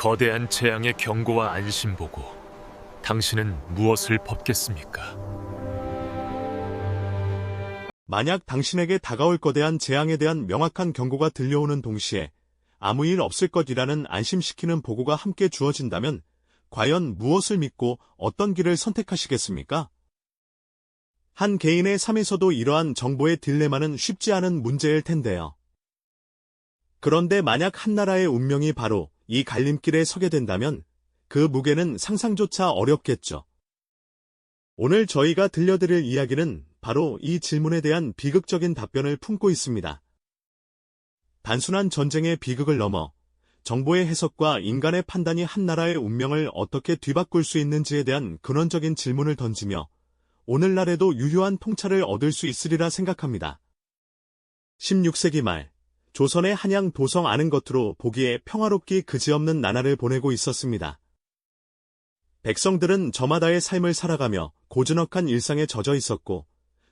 거대한 재앙의 경고와 안심보고 당신은 무엇을 벗겠습니까? 만약 당신에게 다가올 거대한 재앙에 대한 명확한 경고가 들려오는 동시에 아무 일 없을 것이라는 안심시키는 보고가 함께 주어진다면 과연 무엇을 믿고 어떤 길을 선택하시겠습니까? 한 개인의 삶에서도 이러한 정보의 딜레마는 쉽지 않은 문제일 텐데요. 그런데 만약 한 나라의 운명이 바로 이 갈림길에 서게 된다면 그 무게는 상상조차 어렵겠죠. 오늘 저희가 들려드릴 이야기는 바로 이 질문에 대한 비극적인 답변을 품고 있습니다. 단순한 전쟁의 비극을 넘어 정보의 해석과 인간의 판단이 한 나라의 운명을 어떻게 뒤바꿀 수 있는지에 대한 근원적인 질문을 던지며 오늘날에도 유효한 통찰을 얻을 수 있으리라 생각합니다. 16세기 말, 조선의 한양 도성 아는 겉으로 보기에 평화롭기 그지없는 나날을 보내고 있었습니다. 백성들은 저마다의 삶을 살아가며 고즈넉한 일상에 젖어 있었고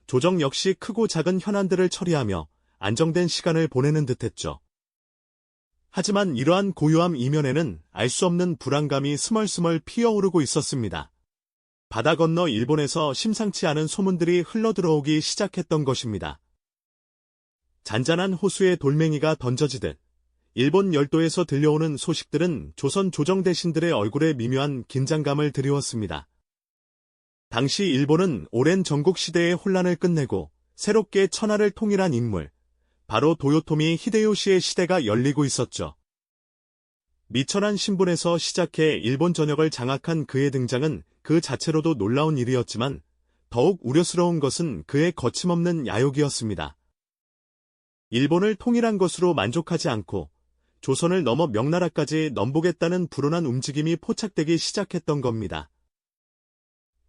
조정 역시 크고 작은 현안들을 처리하며 안정된 시간을 보내는 듯했죠. 하지만 이러한 고요함 이면에는 알 수 없는 불안감이 스멀스멀 피어오르고 있었습니다. 바다 건너 일본에서 심상치 않은 소문들이 흘러들어오기 시작했던 것입니다. 잔잔한 호수에 돌멩이가 던져지듯 일본 열도에서 들려오는 소식들은 조선 조정 대신들의 얼굴에 미묘한 긴장감을 드리웠습니다. 당시 일본은 오랜 전국시대의 혼란을 끝내고 새롭게 천하를 통일한 인물, 바로 도요토미 히데요시의 시대가 열리고 있었죠. 미천한 신분에서 시작해 일본 전역을 장악한 그의 등장은 그 자체로도 놀라운 일이었지만 더욱 우려스러운 것은 그의 거침없는 야욕이었습니다. 일본을 통일한 것으로 만족하지 않고 조선을 넘어 명나라까지 넘보겠다는 불온한 움직임이 포착되기 시작했던 겁니다.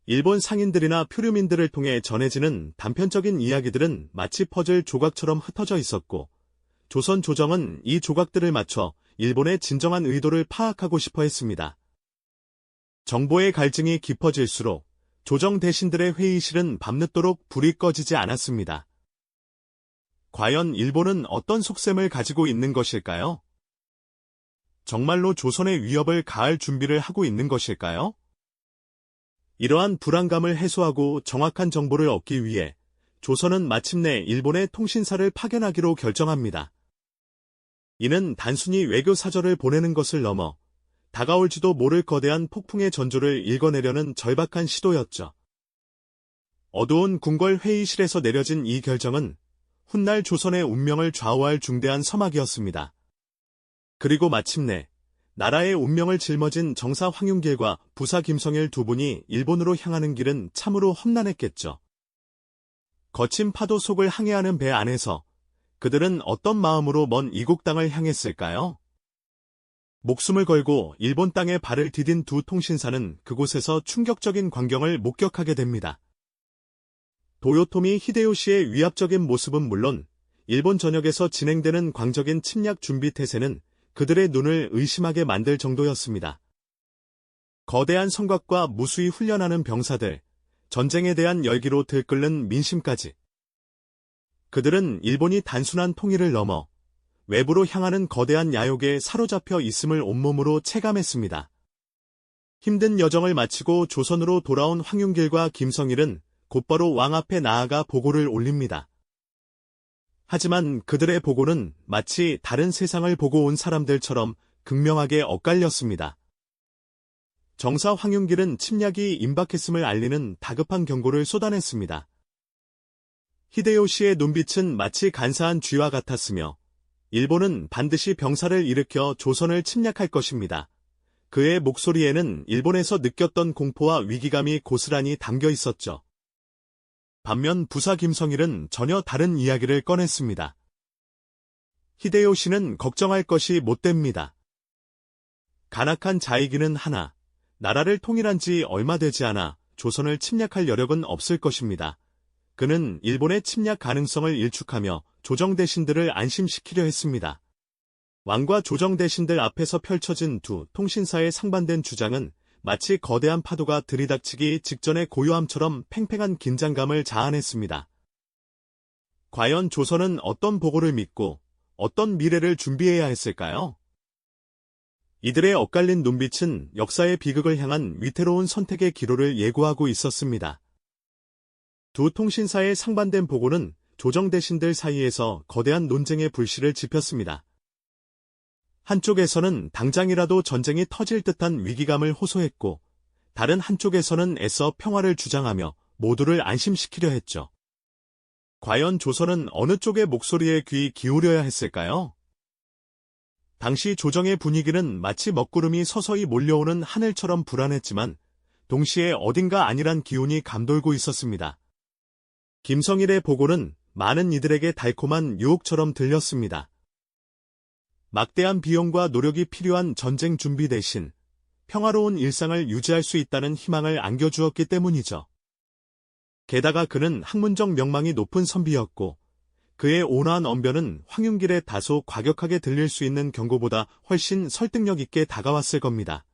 일본 상인들이나 표류민들을 통해 전해지는 단편적인 이야기들은 마치 퍼즐 조각처럼 흩어져 있었고 조선 조정은 이 조각들을 맞춰 일본의 진정한 의도를 파악하고 싶어 했습니다. 정보의 갈증이 깊어질수록 조정 대신들의 회의실은 밤늦도록 불이 꺼지지 않았습니다. 과연 일본은 어떤 속셈을 가지고 있는 것일까요? 정말로 조선의 위협을 가할 준비를 하고 있는 것일까요? 이러한 불안감을 해소하고 정확한 정보를 얻기 위해 조선은 마침내 일본의 통신사를 파견하기로 결정합니다. 이는 단순히 외교 사절을 보내는 것을 넘어 다가올지도 모를 거대한 폭풍의 전조를 읽어내려는 절박한 시도였죠. 어두운 궁궐 회의실에서 내려진 이 결정은 훗날 조선의 운명을 좌우할 중대한 서막이었습니다. 그리고 마침내 나라의 운명을 짊어진 정사 황윤길과 부사 김성일 두 분이 일본으로 향하는 길은 참으로 험난했겠죠. 거친 파도 속을 항해하는 배 안에서 그들은 어떤 마음으로 먼 이국 땅을 향했을까요? 목숨을 걸고 일본 땅에 발을 디딘 두 통신사는 그곳에서 충격적인 광경을 목격하게 됩니다. 도요토미 히데요시의 위압적인 모습은 물론 일본 전역에서 진행되는 광적인 침략 준비 태세는 그들의 눈을 의심하게 만들 정도였습니다. 거대한 성곽과 무수히 훈련하는 병사들, 전쟁에 대한 열기로 들끓는 민심까지. 그들은 일본이 단순한 통일을 넘어 외부로 향하는 거대한 야욕에 사로잡혀 있음을 온몸으로 체감했습니다. 힘든 여정을 마치고 조선으로 돌아온 황윤길과 김성일은 곧바로 왕 앞에 나아가 보고를 올립니다. 하지만 그들의 보고는 마치 다른 세상을 보고 온 사람들처럼 극명하게 엇갈렸습니다. 정사 황윤길은 침략이 임박했음을 알리는 다급한 경고를 쏟아냈습니다. 히데요시의 눈빛은 마치 간사한 쥐와 같았으며 일본은 반드시 병사를 일으켜 조선을 침략할 것입니다. 그의 목소리에는 일본에서 느꼈던 공포와 위기감이 고스란히 담겨 있었죠. 반면 부사 김성일은 전혀 다른 이야기를 꺼냈습니다. 히데요시는 걱정할 것이 못됩니다. 간악한 자이기는 하나, 나라를 통일한 지 얼마 되지 않아 조선을 침략할 여력은 없을 것입니다. 그는 일본의 침략 가능성을 일축하며 조정 대신들을 안심시키려 했습니다. 왕과 조정 대신들 앞에서 펼쳐진 두 통신사의 상반된 주장은 마치 거대한 파도가 들이닥치기 직전의 고요함처럼 팽팽한 긴장감을 자아냈습니다. 과연 조선은 어떤 보고를 믿고 어떤 미래를 준비해야 했을까요? 이들의 엇갈린 눈빛은 역사의 비극을 향한 위태로운 선택의 기로를 예고하고 있었습니다. 두 통신사의 상반된 보고는 조정 대신들 사이에서 거대한 논쟁의 불씨를 지폈습니다. 한쪽에서는 당장이라도 전쟁이 터질 듯한 위기감을 호소했고, 다른 한쪽에서는 애써 평화를 주장하며 모두를 안심시키려 했죠. 과연 조선은 어느 쪽의 목소리에 귀 기울여야 했을까요? 당시 조정의 분위기는 마치 먹구름이 서서히 몰려오는 하늘처럼 불안했지만 동시에 어딘가 안일한 기운이 감돌고 있었습니다. 김성일의 보고는 많은 이들에게 달콤한 유혹처럼 들렸습니다. 막대한 비용과 노력이 필요한 전쟁 준비 대신 평화로운 일상을 유지할 수 있다는 희망을 안겨주었기 때문이죠. 게다가 그는 학문적 명망이 높은 선비였고 그의 온화한 언변은 황윤길의 다소 과격하게 들릴 수 있는 경고보다 훨씬 설득력 있게 다가왔을 겁니다.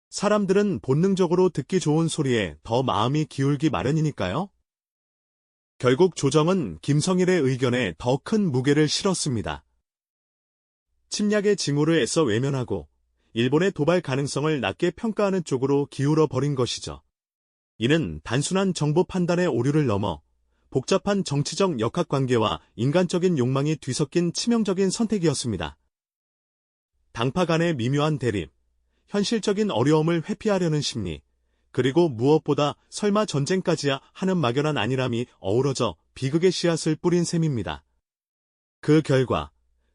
사람들은 본능적으로 듣기 좋은 소리에 더 마음이 기울기 마련이니까요. 결국 조정은 김성일의 의견에 더 큰 무게를 실었습니다. 침략의 징후를 애써 외면하고 일본의 도발 가능성을 낮게 평가하는 쪽으로 기울어 버린 것이죠. 이는 단순한 정보 판단의 오류를 넘어 복잡한 정치적 역학관계와 인간적인 욕망이 뒤섞인 치명적인 선택이었습니다. 당파 간의 미묘한 대립, 현실적인 어려움을 회피하려는 심리, 그리고 무엇보다 설마 전쟁까지야 하는 막연한 안일함이 어우러져 비극의 씨앗을 뿌린 셈입니다. 그 결과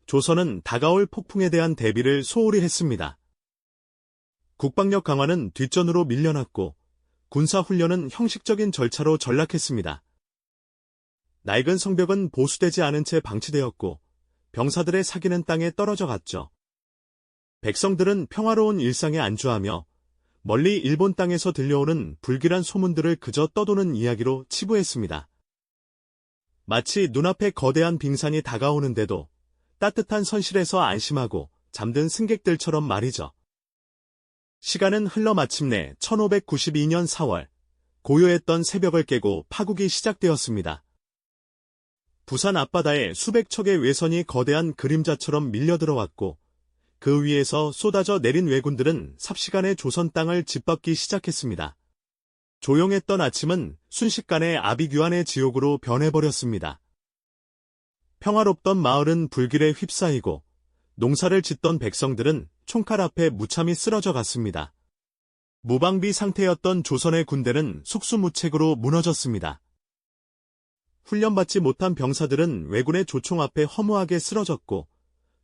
조선은 다가올 폭풍에 대한 대비를 소홀히 했습니다. 국방력 강화는 뒷전으로 밀려났고 군사훈련은 형식적인 절차로 전락했습니다. 낡은 성벽은 보수되지 않은 채 방치되었고 병사들의 사기는 땅에 떨어져 갔죠. 백성들은 평화로운 일상에 안주하며 멀리 일본 땅에서 들려오는 불길한 소문들을 그저 떠도는 이야기로 치부했습니다. 마치 눈앞에 거대한 빙산이 다가오는데도 따뜻한 선실에서 안심하고 잠든 승객들처럼 말이죠. 시간은 흘러 마침내 1592년 4월, 고요했던 새벽을 깨고 파국이 시작되었습니다. 부산 앞바다에 수백 척의 외선이 거대한 그림자처럼 밀려들어왔고 그 위에서 쏟아져 내린 왜군들은 삽시간에 조선 땅을 짓밟기 시작했습니다. 조용했던 아침은 순식간에 아비규환의 지옥으로 변해버렸습니다. 평화롭던 마을은 불길에 휩싸이고 농사를 짓던 백성들은 총칼 앞에 무참히 쓰러져 갔습니다. 무방비 상태였던 조선의 군대는 속수무책으로 무너졌습니다. 훈련받지 못한 병사들은 왜군의 조총 앞에 허무하게 쓰러졌고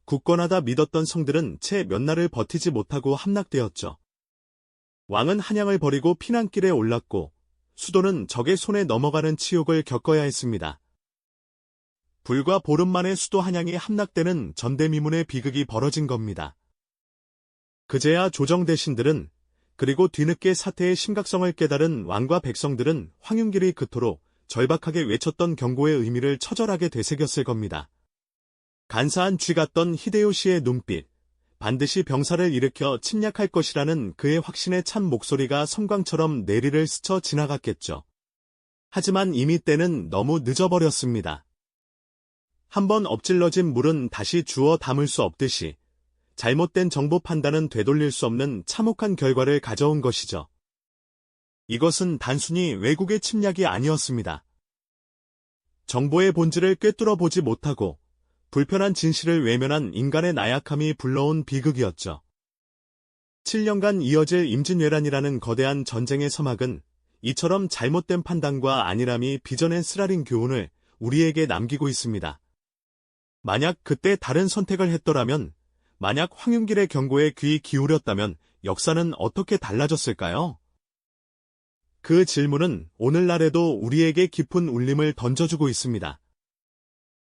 굳건하다 믿었던 성들은 채 몇 날을 버티지 못하고 함락되었죠. 왕은 한양을 버리고 피난길에 올랐고 수도는 적의 손에 넘어가는 치욕을 겪어야 했습니다. 불과 보름 만에 수도 한양이 함락되는 전대미문의 비극이 벌어진 겁니다. 그제야 조정 대신들은 그리고 뒤늦게 사태의 심각성을 깨달은 왕과 백성들은 황윤길이 그토록 절박하게 외쳤던 경고의 의미를 처절하게 되새겼을 겁니다. 간사한 쥐 같던 히데요시의 눈빛, 반드시 병사를 일으켜 침략할 것이라는 그의 확신에 찬 목소리가 섬광처럼 내리를 스쳐 지나갔겠죠. 하지만 이미 때는 너무 늦어버렸습니다. 한번 엎질러진 물은 다시 주워 담을 수 없듯이 잘못된 정보 판단은 되돌릴 수 없는 참혹한 결과를 가져온 것이죠. 이것은 단순히 외국의 침략이 아니었습니다. 정보의 본질을 꿰뚫어 보지 못하고 불편한 진실을 외면한 인간의 나약함이 불러온 비극이었죠. 7년간 이어질 임진왜란이라는 거대한 전쟁의 서막은 이처럼 잘못된 판단과 안일함이 빚어낸 쓰라린 교훈을 우리에게 남기고 있습니다. 만약 그때 다른 선택을 했더라면, 만약 황윤길의 경고에 귀 기울였다면 역사는 어떻게 달라졌을까요? 그 질문은 오늘날에도 우리에게 깊은 울림을 던져주고 있습니다.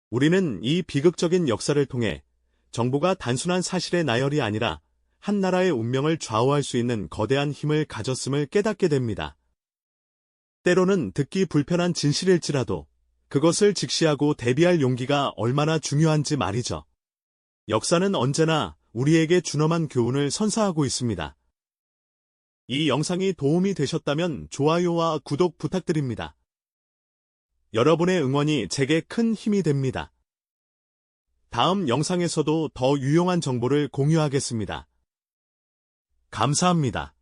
우리는 이 비극적인 역사를 통해 정보가 단순한 사실의 나열이 아니라 한 나라의 운명을 좌우할 수 있는 거대한 힘을 가졌음을 깨닫게 됩니다. 때로는 듣기 불편한 진실일지라도 그것을 직시하고 대비할 용기가 얼마나 중요한지 말이죠. 역사는 언제나 우리에게 준엄한 교훈을 선사하고 있습니다. 이 영상이 도움이 되셨다면 좋아요와 구독 부탁드립니다. 여러분의 응원이 제게 큰 힘이 됩니다. 다음 영상에서도 더 유용한 정보를 공유하겠습니다. 감사합니다.